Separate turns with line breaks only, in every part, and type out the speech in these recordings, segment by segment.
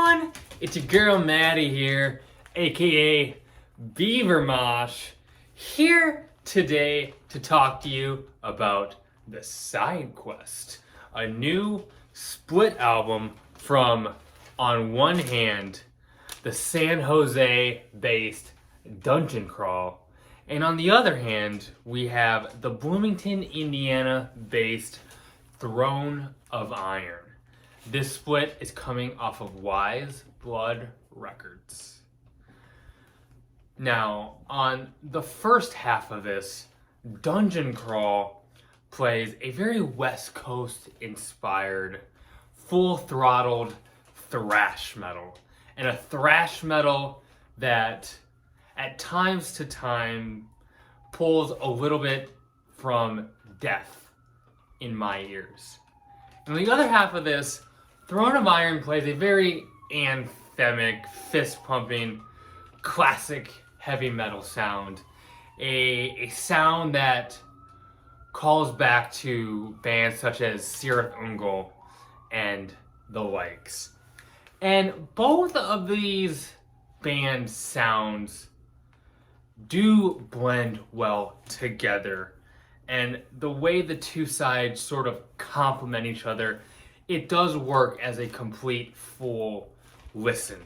everyone, it's your girl Maddie here, aka Beaver Mosh, here today to talk to you about the Side Quest, a new split album from, on one hand, the San Jose based Dungeon Crawl, and on the other hand, we have the Bloomington, Indiana based Throne of Iron. This split is coming off of Wise Blood Records. Now, on the first half of this, Dungeon Crawl plays a very West Coast inspired, full-throttled thrash metal. And a thrash metal that at times to time pulls a little bit from death in my ears. And the other half of this, Throne of Iron plays a very anthemic, fist-pumping, classic heavy metal sound. A sound that calls back to bands such as Cirith Ungol and the likes. And both of these band sounds do blend well together. And the way the two sides sort of complement each other, it does work as a complete full listen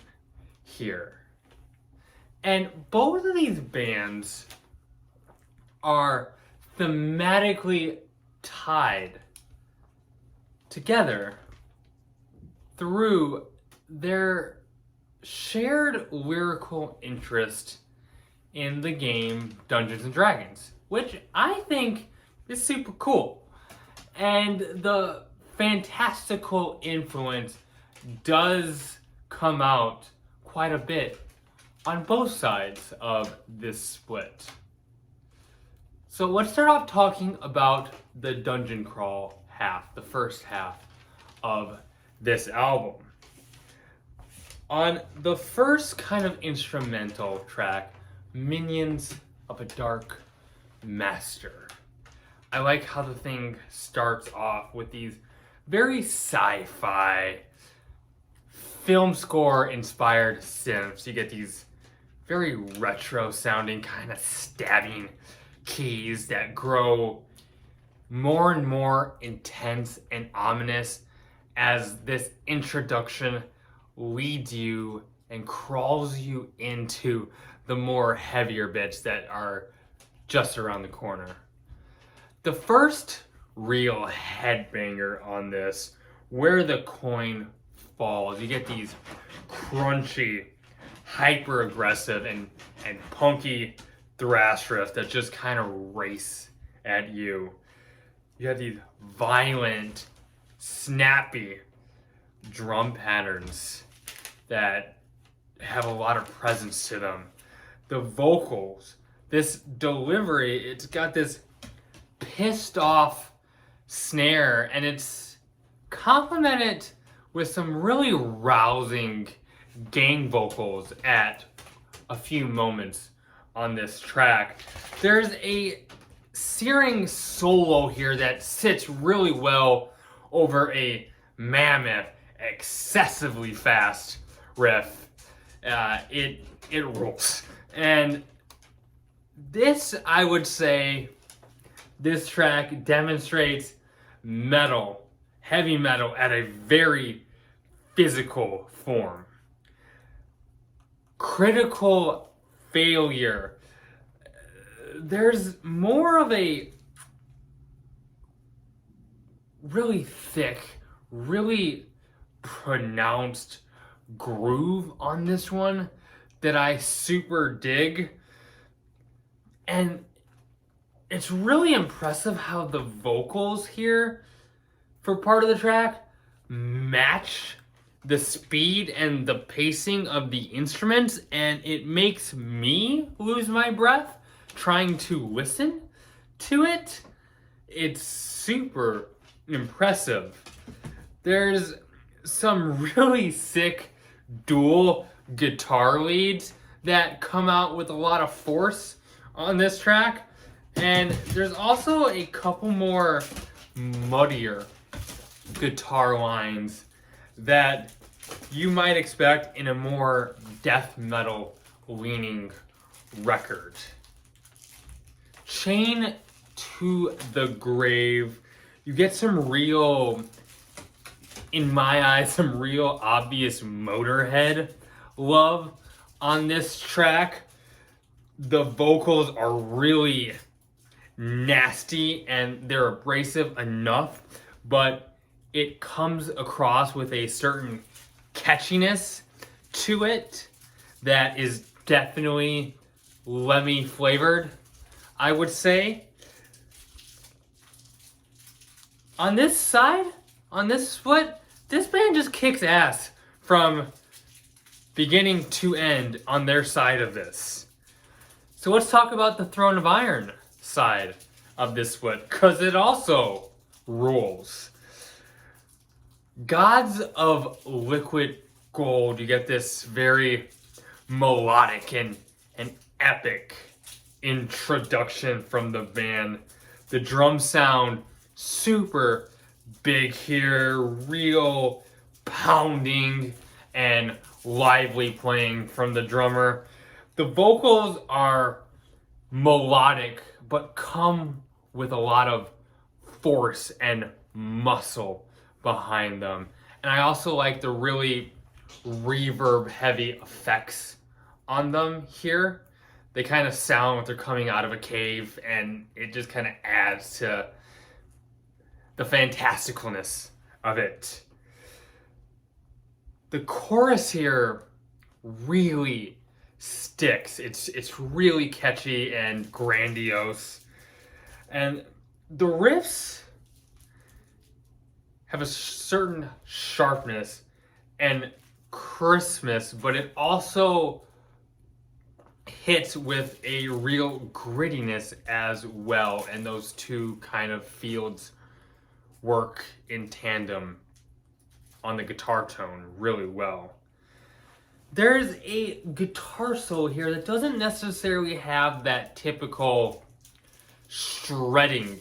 here. And both of these bands are thematically tied together through their shared lyrical interest in the game Dungeons and Dragons, which I think is super cool. And the fantastical influence does come out quite a bit on both sides of this split. So let's start off talking about the Dungeon Crawl half, the first half of this album. On the first kind of instrumental track, Minions of a Dark Master, I like how the thing starts off with these very sci-fi film score inspired synths. You get these very retro sounding kind of stabbing keys that grow more and more intense and ominous as this introduction leads you and crawls you into the more heavier bits that are just around the corner. The first real headbanger on this, Where the Coin Falls, you get these crunchy, hyper aggressive and punky thrash riffs that just kind of race at you. You have these violent, snappy drum patterns that have a lot of presence to them. The vocals, this delivery, it's got this pissed off snare, and it's complemented with some really rousing gang vocals at a few moments on this track. There's a searing solo here that sits really well over a mammoth, excessively fast riff. It rolls. And this, I would say, this track demonstrates metal, heavy metal at a very physical form. Critical failure. There's more of a really thick, really pronounced groove on this one that I super dig. And it's really impressive how the vocals here for part of the track match the speed and the pacing of the instruments, and it makes me lose my breath trying to listen to it. It's super impressive. There's some really sick dual guitar leads that come out with a lot of force on this track, and there's also a couple more muddier guitar lines that you might expect in a more death metal leaning record. Chain to the Grave. You get some real, in my eyes, some real obvious Motorhead love on this track. The vocals are really nasty and they're abrasive enough, but it comes across with a certain catchiness to it that is definitely Lemmy flavored, I would say. On this side, on this split, this band just kicks ass from beginning to end on their side of this. So let's talk about the Throne of Iron side of this split, because it also rules. Gods of Liquid Gold, you get this very melodic and epic introduction from the band. The drum sound super big here, real pounding and lively playing from the drummer. The vocals are melodic, but come with a lot of force and muscle behind them. And I also like the really reverb heavy effects on them here. They kind of sound like they're coming out of a cave, and it just kind of adds to the fantasticalness of it. The chorus here really sticks. It's really catchy and grandiose. And the riffs have a certain sharpness and crispness, but it also hits with a real grittiness as well, and those two kind of fields work in tandem on the guitar tone really well. There's a guitar solo here that doesn't necessarily have that typical shredding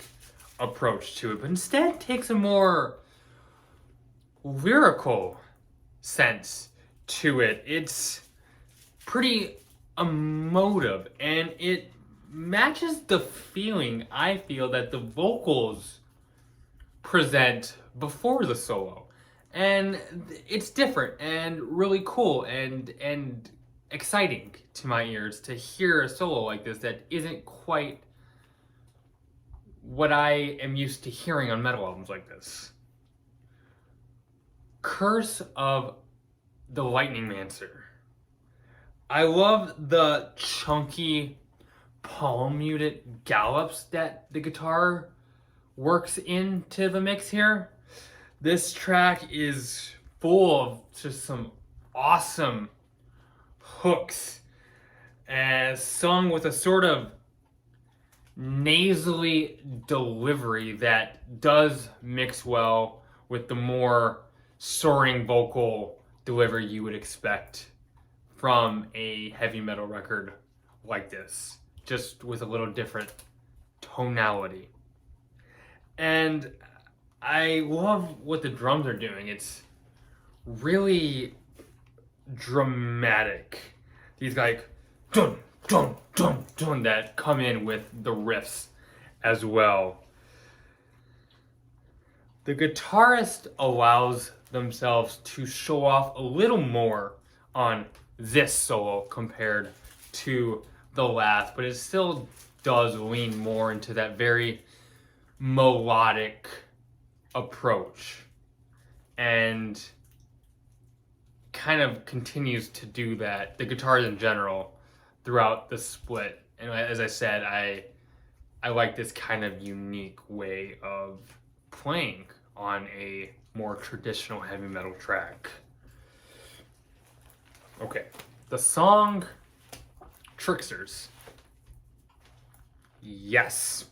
approach to it, but instead takes a more lyrical sense to it. It's pretty emotive, and it matches the feeling I feel that the vocals present before the solo. And it's different and really cool and exciting to my ears to hear a solo like this that isn't quite what I am used to hearing on metal albums like this. Curse of the Lightning Mancer. I love the chunky palm muted gallops that the guitar works into the mix here. This track is full of just some awesome hooks, and sung with a sort of nasally delivery that does mix well with the more soaring vocal delivery you would expect from a heavy metal record like this, just with a little different tonality. And I love what the drums are doing. It's really dramatic. These like dun dun dun dun that come in with the riffs as well. The guitarist allows themselves to show off a little more on this solo compared to the last, but it still does lean more into that very melodic approach and kind of continues to do that, the guitars in general, throughout the split. And as I said, I like this kind of unique way of playing on a more traditional heavy metal track. Okay, the song Tricksters. Yes.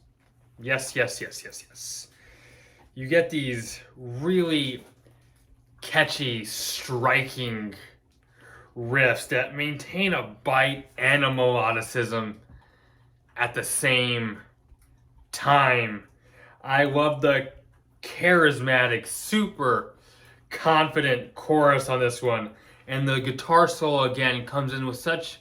You get these really catchy, striking riffs that maintain a bite and a melodicism at the same time. I love the charismatic, super confident chorus on this one. And the guitar solo again comes in with such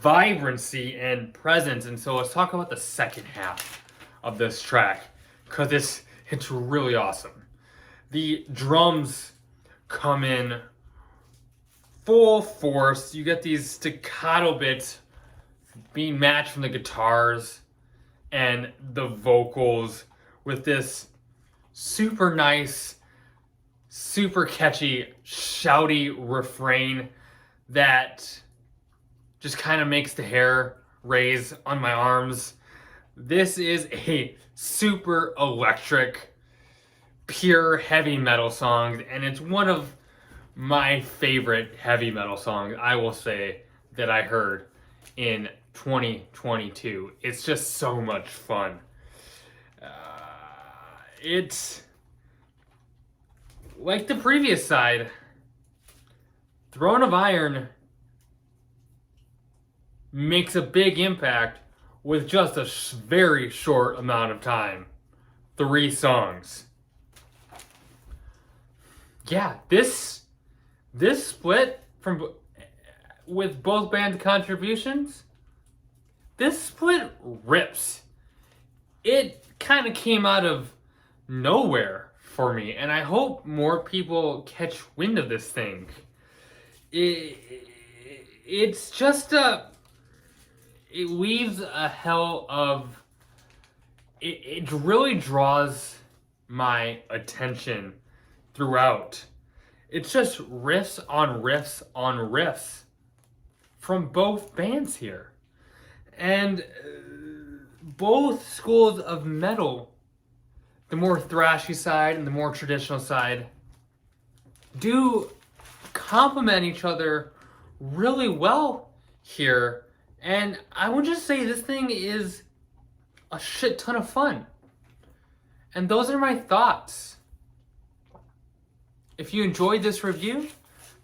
vibrancy and presence. And so let's talk about the second half of this track, because it's really awesome. The drums come in full force. You get these staccato bits being matched from the guitars and the vocals with this super nice, super catchy, shouty refrain that just kind of makes the hair raise on my arms. This is a super electric, pure heavy metal song, and it's one of my favorite heavy metal songs, I will say, that I heard in 2022. It's just so much fun. It's like the previous side. Throne of Iron makes a big impact with just a very short amount of time. 3 songs. Yeah, this split from with both band contributions, this split rips. It kind of came out of nowhere for me, and I hope more people catch wind of this thing. It's just it leaves a hell of it really draws my attention throughout. It's just riffs on riffs on riffs from both bands here. And both schools of metal, the more thrashy side and the more traditional side, do complement each other really well here. And I would just say this thing is a shit ton of fun. And those are my thoughts. If you enjoyed this review,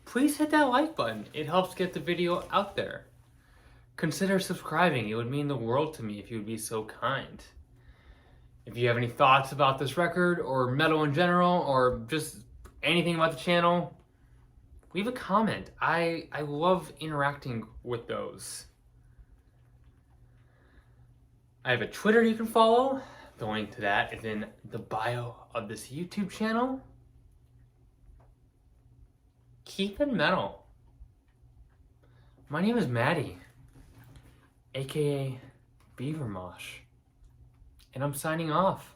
please hit that like button. It helps get the video out there. Consider subscribing. It would mean the world to me if you would be so kind. If you have any thoughts about this record or metal in general or just anything about the channel, leave a comment. I love interacting with those. I have a Twitter you can follow. The link to that is in the bio of this YouTube channel. Keep it metal. My name is Maddie, aka Beaver Mosh, and I'm signing off.